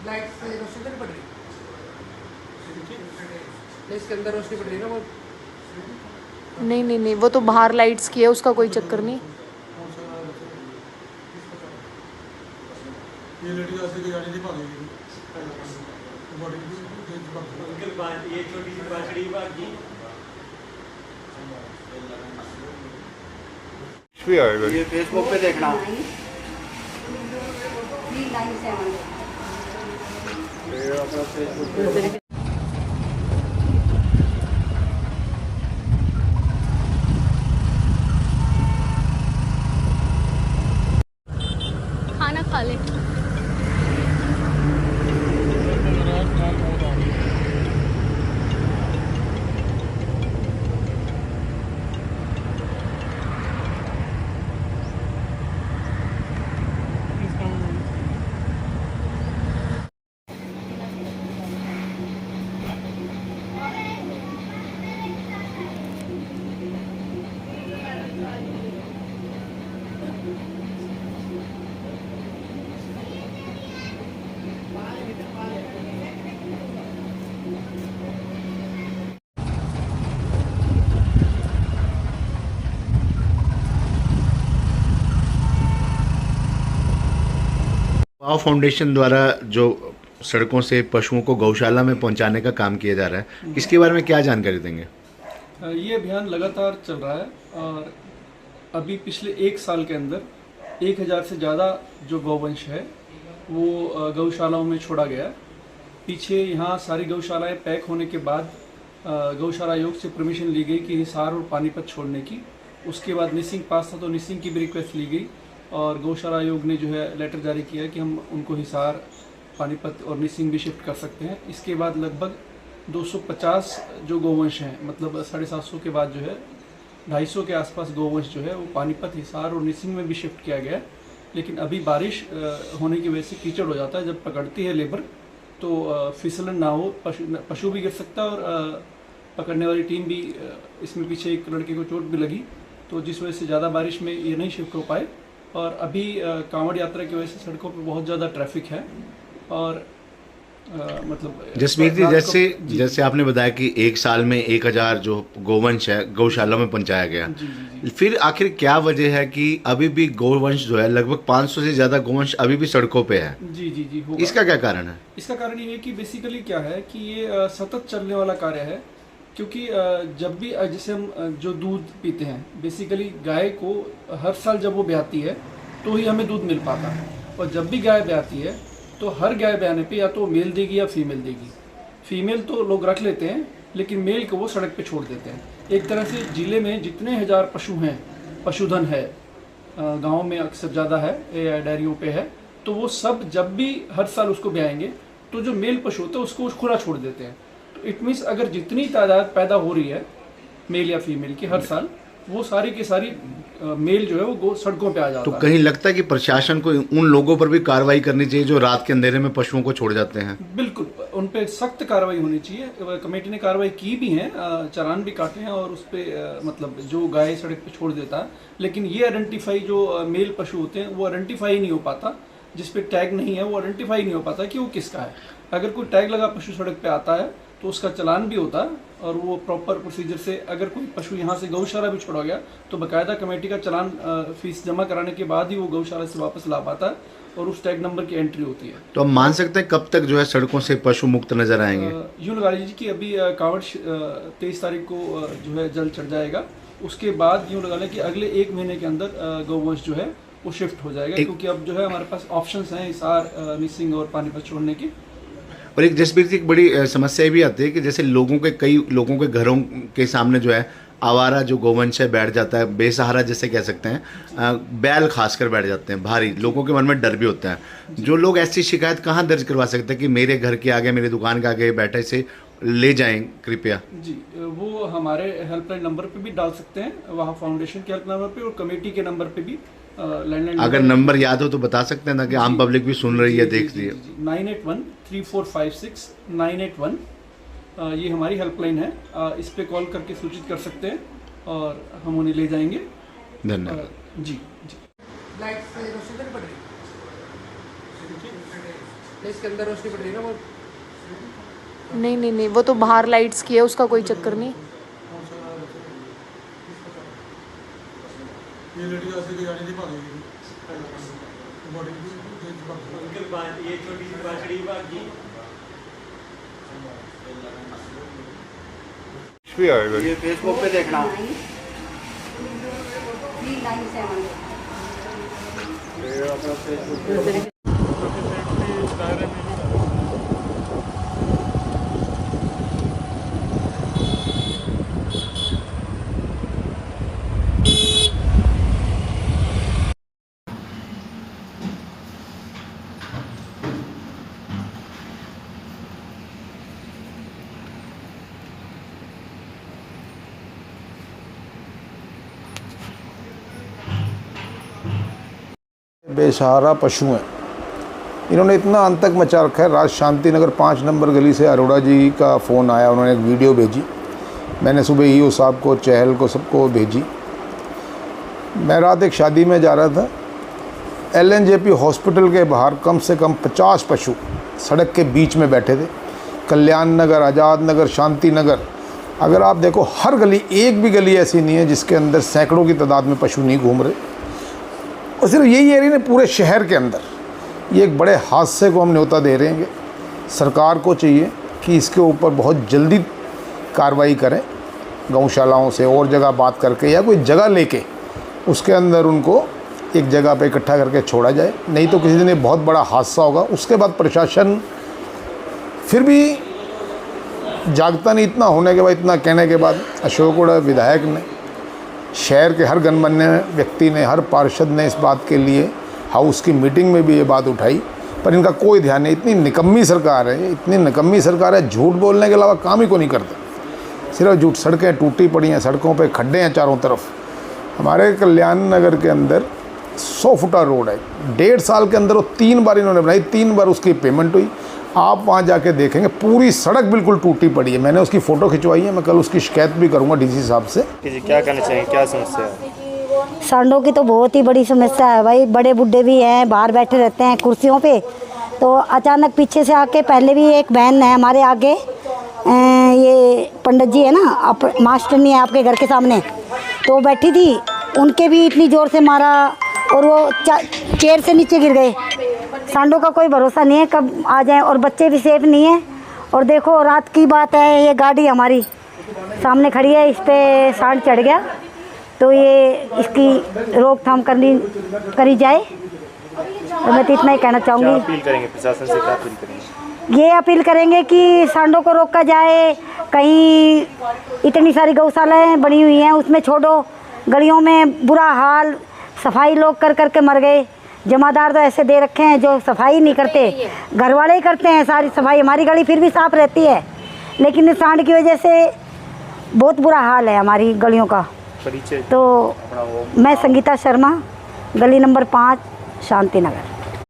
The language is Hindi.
लाइट से रोशनी तो नहीं पड़ रही, इसके अंदर रोशनी पड़ रही है ना वो। नहीं नहीं नहीं, वो तो बाहर लाइट्स की है, उसका कोई चक्कर नहीं। ये लड़की ऐसे की गाड़ी नहीं भागेगी, ये छोटी सी बाछड़ी भागी भी आएगा। ये फेसबुक पे देखना। खाना खा ले। वाव फाउंडेशन द्वारा जो सड़कों से पशुओं को गौशाला में पहुंचाने का काम किया जा रहा है, इसके बारे में क्या जानकारी देंगे? ये अभियान लगातार चल रहा है और अभी पिछले 1 साल के अंदर 1000 से ज़्यादा जो गौवंश है वो गौशालाओं में छोड़ा गया। पीछे यहाँ सारी गौशालाएं पैक होने के बाद गौशाला आयोग से परमिशन ली गई कि हिसार और पानीपत छोड़ने की। उसके बाद निसिंग पास था तो निसिंग की भी रिक्वेस्ट ली गई और गौशाला आयोग ने जो है लेटर जारी किया कि हम उनको हिसार, पानीपत और निसिंग भी शिफ्ट कर सकते हैं। इसके बाद लगभग 250 जो गौवंश हैं, मतलब 750 के बाद जो है 250 के आसपास गौवंश जो है वो पानीपत, हिसार और निसिंग में भी शिफ्ट किया गया। लेकिन अभी बारिश होने की वजह से कीचड़ हो जाता है, जब पकड़ती है लेबर तो फिसलन ना हो, पशु भी गिर सकता है और पकड़ने वाली टीम भी, इसमें पीछे एक लड़के को चोट भी लगी, तो जिस वजह से ज़्यादा बारिश में ये नहीं शिफ्ट हो पाए। और अभी कांवड़ यात्रा की वजह से सड़कों पर बहुत ज़्यादा ट्रैफिक है और मतलब जसमीत जी, जैसे आपने बताया कि 1 साल में 1000 जो गोवंश है गौशाला में पहुंचाया गया, जी। फिर आखिर क्या वजह है कि अभी भी गौवंश जो है लगभग 500 से ज़्यादा गौवंश अभी भी सड़कों पे है? जी होगा। इसका क्या कारण है? इसका कारण ये है कि बेसिकली क्या है कि ये सतत चलने वाला कार्य है। क्योंकि जब भी जैसे हम जो दूध पीते हैं, बेसिकली गाय को हर साल जब वो ब्याती है तो ही हमें दूध मिल पाता है। और जब भी गाय ब्याती है तो हर गाय ब्याने पे या तो मेल देगी या फीमेल देगी। फीमेल तो लोग रख लेते हैं लेकिन मेल को वो सड़क पे छोड़ देते हैं। एक तरह से जिले में जितने 1000 पशु हैं, पशुधन है, गाँव में अक्सर ज़्यादा है या डेयरियों पे है, तो वो सब जब भी हर साल उसको ब्याएंगे तो जो मेल पशु होता है उसको खुला छोड़ देते हैं। तो इट मीन्स अगर जितनी तादाद पैदा हो रही है मेल या फीमेल की हर साल, वो सारी की सारी मेल जो है वो सड़कों पे आ जाता है। तो कहीं लगता है कि प्रशासन को उन लोगों पर भी कार्रवाई करनी चाहिए जो रात के अंधेरे में पशुओं को छोड़ जाते हैं? बिल्कुल, उन पे सख्त कार्रवाई होनी चाहिए। कमेटी ने कार्रवाई की भी है, चालान भी काटे हैं और उस पर मतलब जो गाय सड़क पे छोड़ देता है। लेकिन ये आइडेंटिफाई जो मेल पशु होते हैं वो आइडेंटिफाई नहीं हो पाता, जिस पे टैग नहीं है वो आइडेंटिफाई नहीं हो पाता कि वो किसका है। अगर कोई टैग लगा पशु सड़क पे आता है तो उसका चालान भी होता है और वो प्रॉपर प्रोसीजर से, अगर कोई पशु यहाँ से गौशाला भी छोड़ा गया तो बाकायदा कमेटी का चालान फीस जमा कराने के बाद ही वो गौशाला से वापस ला पाता है और उस टैग नंबर की एंट्री होती है। तो हम मान सकते हैं कब तक जो है सड़कों से पशु मुक्त नजर आएंगे? यूं लगा लीजिए कि अभी कांवड़ 23 तारीख को जो है जल चढ़ जाएगा। उसके बाद यूं लगा लें कि अगले 1 महीने के अंदर गौवंश जो है वो शिफ्ट हो जाएगा, क्योंकि अब जो है हमारे पास ऑप्शंस हैं हिसार, निसिंग और पानीपत छोड़ने की। और एक जसबीर जी, एक बड़ी समस्या भी आती है कि जैसे कई लोगों के घरों के सामने जो है आवारा जो गोवंश है बैठ जाता है, बेसहारा जैसे कह सकते हैं, बैल खासकर बैठ जाते हैं, भारी लोगों के मन में डर भी होता है। जो लोग ऐसी शिकायत कहाँ दर्ज करवा सकते हैं कि मेरे घर के आगे, मेरी दुकान के आगे बैठे से ले जाएं कृपया? जी, वो हमारे हेल्पलाइन नंबर पे भी डाल सकते हैं, वहाँ फाउंडेशन के हेल्प नंबर पे और कमेटी के नंबर पे भी लैंडलाइन। अगर नंबर याद हो तो बता सकते हैं ना, कि आम पब्लिक भी सुन रही है, देख रही है। 9813456981 ये हमारी हेल्पलाइन है। इस पे कॉल करके सूचित कर सकते हैं और हम उन्हें ले जाएंगे। धन्यवाद। जी। लाइट से रोशनी तो नहीं पड़ रही, इसके अंदर रोशनी पड़ रही है ना वो नहीं नहीं नहीं, वो तो बाहर लाइट्स की है, उसका कोई चक्कर नहीं। ये लड़की ऐसे की जानी नहीं भागेगी बॉडी उनके बाद ये छोटी सी बाछड़ी भागी ये फेसबुक पे देखना बेसहारा पशु हैं। इन्होंने इतना आतंक मचा रखा है। राज शांति नगर 5 नंबर गली से अरोड़ा जी का फ़ोन आया, उन्होंने एक वीडियो भेजी। मैंने सुबह ईओ साहब को, चहल को, सबको भेजी। मैं रात एक शादी में जा रहा था। LNJP हॉस्पिटल के बाहर कम से कम 50 पशु सड़क के बीच में बैठे थे। कल्याण नगर, आज़ाद नगर, शांति नगर, अगर आप देखो हर गली, एक भी गली ऐसी नहीं है जिसके अंदर सैकड़ों की तादाद में पशु नहीं घूम रहे। और सिर्फ यही एरिया नहीं, पूरे शहर के अंदर ये एक बड़े हादसे को हम न्योता दे रहे हैं। सरकार को चाहिए कि इसके ऊपर बहुत जल्दी कार्रवाई करें, गौशालाओं से और जगह बात करके या कोई जगह लेके उसके अंदर उनको एक जगह पे इकट्ठा करके छोड़ा जाए, नहीं तो किसी दिन ये बहुत बड़ा हादसा होगा। उसके बाद प्रशासन फिर भी जागता नहीं। इतना होने के बाद, इतना कहने के बाद अशोक उड़ा विधायक ने, शहर के हर गणमान्य व्यक्ति ने, हर पार्षद ने इस बात के लिए हाउस की मीटिंग में भी ये बात उठाई, पर इनका कोई ध्यान नहीं। इतनी निकम्मी सरकार है, इतनी निकम्मी सरकार है, झूठ बोलने के अलावा काम ही को नहीं करते, सिर्फ झूठ। सड़कें टूटी पड़ी हैं, सड़कों पे खड्डे हैं चारों तरफ। हमारे कल्याण नगर के अंदर 100 फुटा रोड है, 1.5 साल के अंदर वो 3 बार इन्होंने बनाई, 3 बार उसकी पेमेंट हुई। आप वहाँ जाके देखेंगे पूरी सड़क बिल्कुल टूटी पड़ी है। मैंने उसकी फ़ोटो खिंचवाई है, मैं कल उसकी शिकायत भी करूँगा DC साहब से। क्या करना चाहिए, क्या समस्या है? सांडों की तो बहुत ही बड़ी समस्या है भाई। बड़े बुड्ढे भी हैं, बाहर बैठे रहते हैं कुर्सियों पे, तो अचानक पीछे से आके, पहले भी एक बहन है हमारे आगे, ये पंडित जी है ना, आप मास्टर नहीं है आपके घर के सामने, तो बैठी थी, उनके भी इतनी ज़ोर से मारा और वो चेयर से नीचे गिर गए। सांडों का कोई भरोसा नहीं है, कब आ जाए, और बच्चे भी सेफ नहीं है। और देखो रात की बात है, ये गाड़ी हमारी सामने खड़ी है, इस पर सांड चढ़ गया, तो ये इसकी रोकथाम करी जाए। और मैं तो इतना ही कहना चाहूँगी। अपील करेंगे प्रशासन से, क्या अपील करेंगे? ये अपील करेंगे कि सांडों को रोका जाए। कहीं इतनी सारी गौशालाएँ बनी हुई हैं, उसमें छोड़ो। गलियों में बुरा हाल, सफाई लोग कर कर के मर गए। जमादार तो ऐसे दे रखे हैं जो सफाई नहीं करते, घर वाले ही करते हैं सारी सफाई। हमारी गली फिर भी साफ़ रहती है, लेकिन इस सांड की वजह से बहुत बुरा हाल है हमारी गलियों का। परिचय तो मैं संगीता शर्मा, गली नंबर 5, शांति नगर।